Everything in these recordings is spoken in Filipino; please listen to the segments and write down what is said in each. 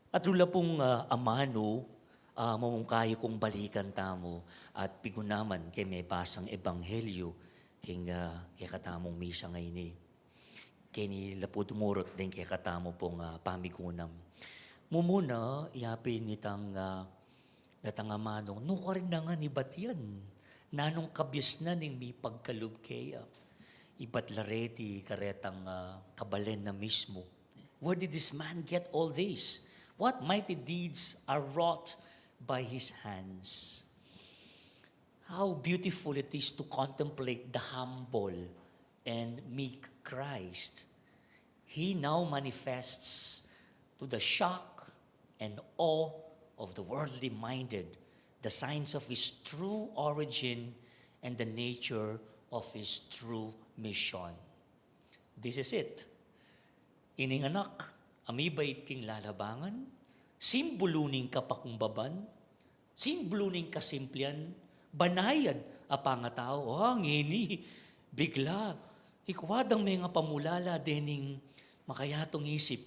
At rula pong amano, mamungkahi kong balikan tamo at pigunaman kay may pasang ebanghelyo kay katamong misa ngayon eh. Kay ni lapud umurot din kay katamo pong pamigunam. Mumuna, iyapin nitang natang amanong, no ka rin na nga ni Batian. Nanong kabyas na ning may pagkalub kaya. Iba't lareti karetang kabalen na mismo. Where did this man get all this? What mighty deeds are wrought by his hands? How beautiful it is to contemplate the humble and meek Christ. He now manifests to the shock and awe of the worldly minded the signs of his true origin and the nature of his true mission. This is it. Ining anak, amibait king lalabangan, simbuluning kapakumbaban, simbuluning kasimplian, banayad apangatao, ngini, bigla, ikwadang may nga pamulala dening makayatong isip,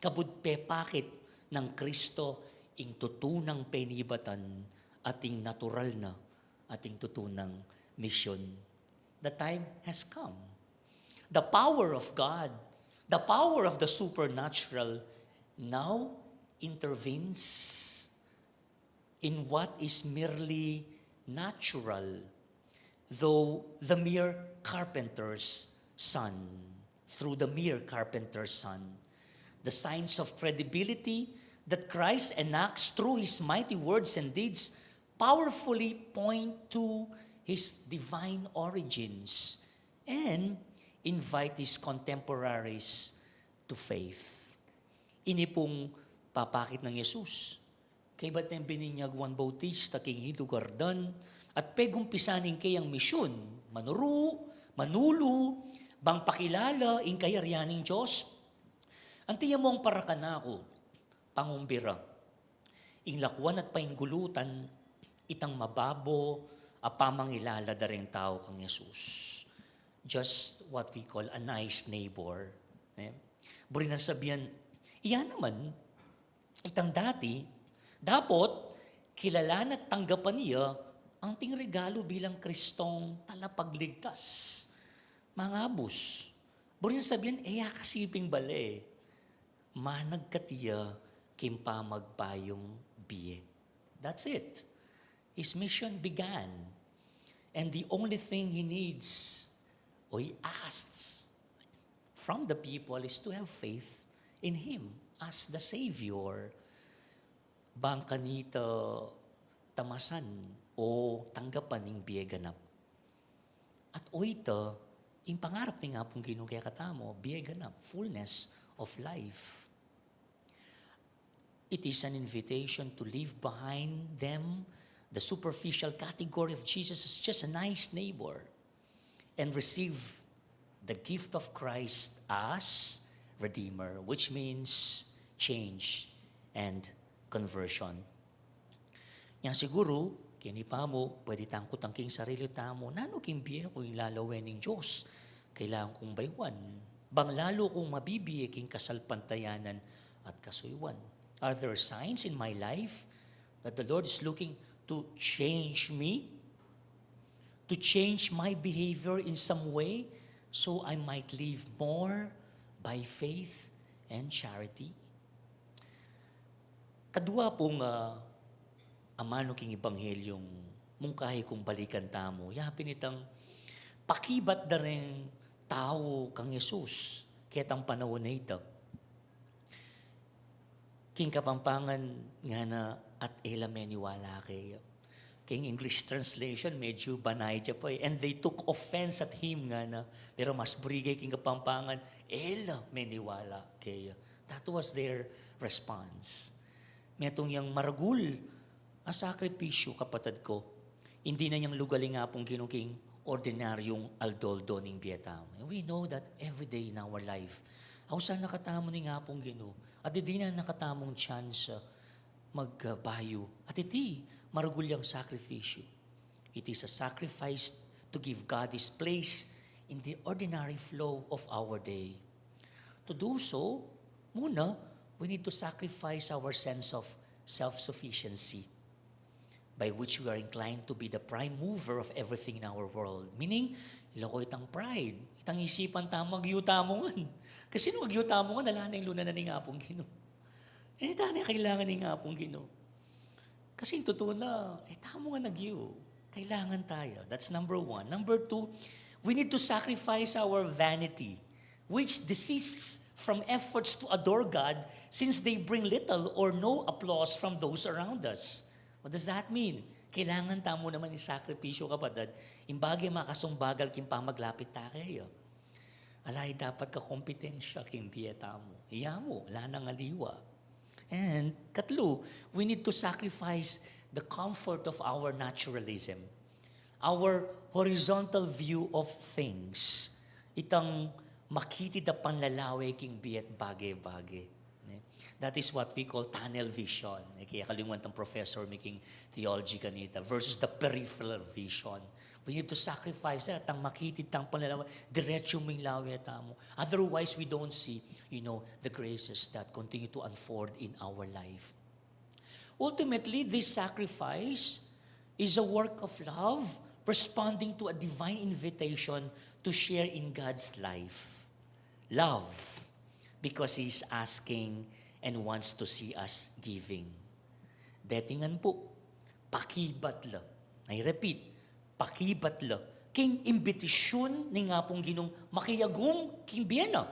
kabudpe pakit ng Kristo ing tutunang penibatan ating natural na ating tutunang misyon. The time has come. The power of God, the power of the supernatural now intervenes in what is merely natural, though the mere carpenter's son, through the mere carpenter's son. The signs of credibility that Christ enacts through his mighty words and deeds powerfully point to his divine origins and invite his contemporaries to faith. Ini pong papakit ng Yesus. Kay ba't nang bininyag Juan Bautista king hilugardan at pegumpisaning kayang misyon, manuru, manulu, bang pakilala ing kayaryaning Diyos. Antiya mong parakanako, pangumbira, ing lakwan at painggulutan, itang mababo, apamangilala da rin tao kang Yesus. Just what we call a nice neighbor. Buri na sabihan, iyan naman, itang dati, dapat kilalan at tanggapan niya ang ting regalo bilang Kristong talapagligtas. Mga abus. Buri na sabihan, kasiping bale, managkatiya kimpa magpayong biye. That's it. His mission began. And the only thing he needs, or he asks from the people, is to have faith in him as the Savior. Bang kanita tamasan o tanggapan ng biyeganap. At o ito, yung pangarap ni nga pong ginong kaya katamo, biyeganap, fullness of life. It is an invitation to leave behind them the superficial category of Jesus as just a nice neighbor and receive the gift of Christ as Redeemer, which means change and conversion. Yang siguro, kini pa mo, pwede tangkot ang king sarili tamo, nano king biye ko yung lalawen ng Diyos, kailangan kong baywan, bang lalo kong mabibiye king kasalpantayanan at kasuywan. Are there signs in my life that the Lord is looking to change me, to change my behavior in some way so I might live more by faith and charity? Kadua pong amano king ibanghelyong mungkahi kong balikan tamo, yapin itang pakibat da rin tao kang Yesus ketang panahon na ito. King kapampangan nga na at elameniwala kayo. King English translation, medyo banay dya po eh. And they took offense at him nga na, pero mas brigay king kapampangan, elameniwala kayo. That was their response. Metong yang maragul, a sakripisyo kapatid ko, hindi na niyang lugaling nga pong ginuking ordinaryong aldoldo ning biyetam. We know that every day in our life, saan nakatamo ni nga pong gino, at hindi na nakatamong chance magbayo. At iti, marugulyang sakripisyo. It is a sacrifice to give God His place in the ordinary flow of our day. To do so, muna, we need to sacrifice our sense of self-sufficiency by which we are inclined to be the prime mover of everything in our world. Meaning, iloko itang pride, itang isipan tama, magyuta mo nga. Kasi nung magyuta mo nga, nalana yung luna na ni nga pong Ginoo. Eh, na kailangan ni nga pong Ginoo. Kasi yung totoo na, tamo nga nagyo. Kailangan tayo. That's number one. Number two, we need to sacrifice our vanity, which desists from efforts to adore God since they bring little or no applause from those around us. What does that mean? Kailangan tamo naman isakripisyo, kapatid. Imbagay makasumbagal kim pamaglapit ta kayo. Alay dapat ka kompetensya kim biyeta mo. Iya mo, wala nang aliwa. And katlo, we need to sacrifice the comfort of our naturalism, our horizontal view of things. Itang makitid na panlalawi king biyat bagay-bagay. That is what we call tunnel vision. Kaya kalimutan ng professor making theology kanita versus the peripheral vision. We need to sacrifice that. Ang makitid tang panlalawi, diretso mong lawi mo. Otherwise, we don't see, the graces that continue to unfold in our life. Ultimately, this sacrifice is a work of love, responding to a divine invitation to share in God's life. Love, because He's asking and wants to see us giving. Datingan po, pakibatla. I repeat, pakibatla. King imbitisyon ni nga pong Ginong makiyagum king biyena.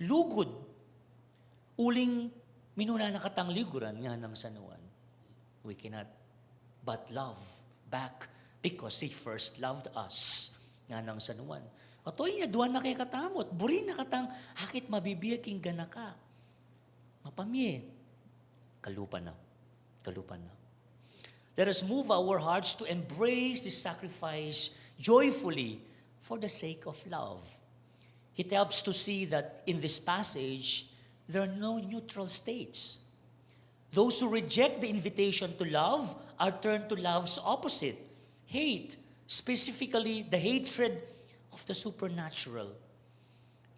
Lugod. Uling minuna nakatang liguran nga ng sanuan. We cannot but love back because He first loved us nga ng sanuan. Atoy niya, duwan na kay katamot. Buri na katang, hakit mabibiyag king gana ka. Mapamye. Kalupan na. Kalupan na. Let us move our hearts to embrace this sacrifice joyfully for the sake of love. It helps to see that in this passage, there are no neutral states. Those who reject the invitation to love are turned to love's opposite, hate, specifically the hatred of the supernatural.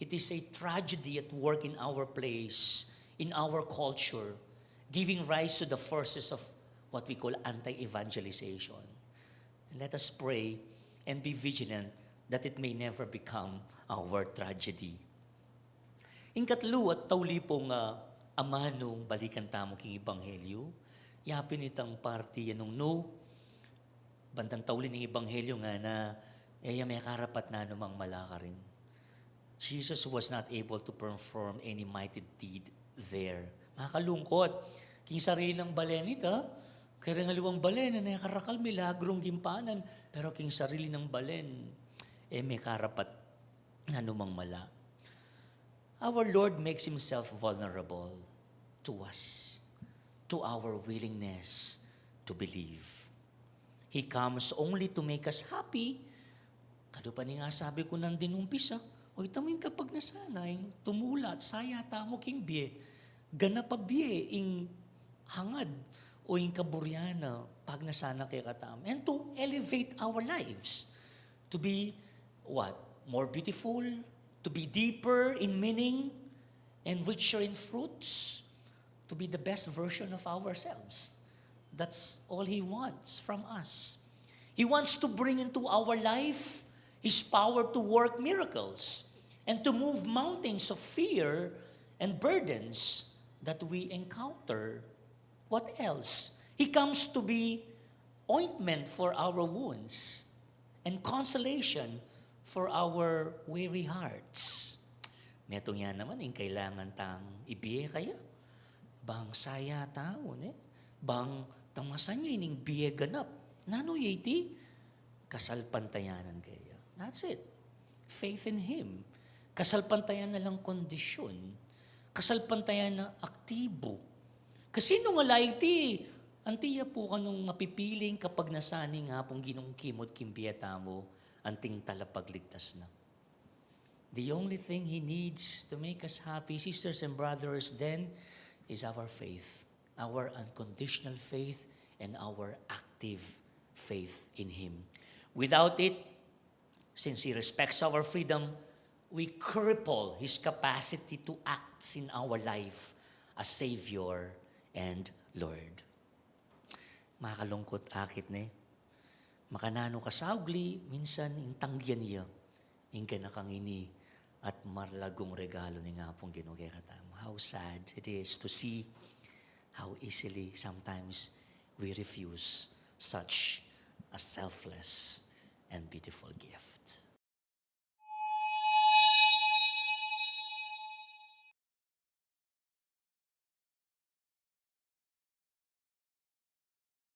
It is a tragedy at work in our place, in our culture, giving rise to the forces of what we call anti-evangelization. And let us pray and be vigilant that it may never become our tragedy. Inkatlo at tawli pong ama nung balikan tamo king Ebanghelyo, yapin itang party yanong no, bandang tawli ng Ebanghelyo nga na may karapat na namang malaka rin. Jesus was not able to perform any mighty deed there. Makakalungkot. King sarili ng balen ita, kaya ngaliwang balen na nakarakal milagrong gimpanan, pero king sarili ng balen, may karapat na namang mala. Our Lord makes Himself vulnerable to us, to our willingness to believe. He comes only to make us happy. Kado pa nga sabi ko nang dinumpisa, o itamin kapag nasanay, tumula at saya tamo king biye, gana pa biye ing hangad o ing kaburyana pag nasana kay katam. And to elevate our lives, to be what? More beautiful, to be deeper in meaning and richer in fruits, to be the best version of ourselves. That's all He wants from us. He wants to bring into our life His power to work miracles and to move mountains of fear and burdens that we encounter. What else? He comes to be ointment for our wounds and consolation for our weary hearts. Meto nga naman, kailangan tang ibiye kaya. Bang saya tao, bang tamasan nyo ining biye ganap. Nano yiti? Kasalpantayanan kaya. That's it. Faith in Him. Kasalpantayan na lang kondisyon. Kasalpantayan na aktibo. Kasi nung alaiti, antiya po ka nung mapipiling kapag nasani nga pong ginong kimot kimbiyata mo, anting talapagligtas na. The only thing He needs to make us happy, sisters and brothers, then, is our faith. Our unconditional faith and our active faith in Him. Without it, since He respects our freedom, we cripple His capacity to act in our life as Savior and Lord. Makalungkot akit ne. Makanano kasaugli, minsan intangyan niya. Ingka na kang ini at marlagong regalo ni nga pong ginugay katamo. How sad it is to see how easily sometimes we refuse such a selfless and beautiful gift.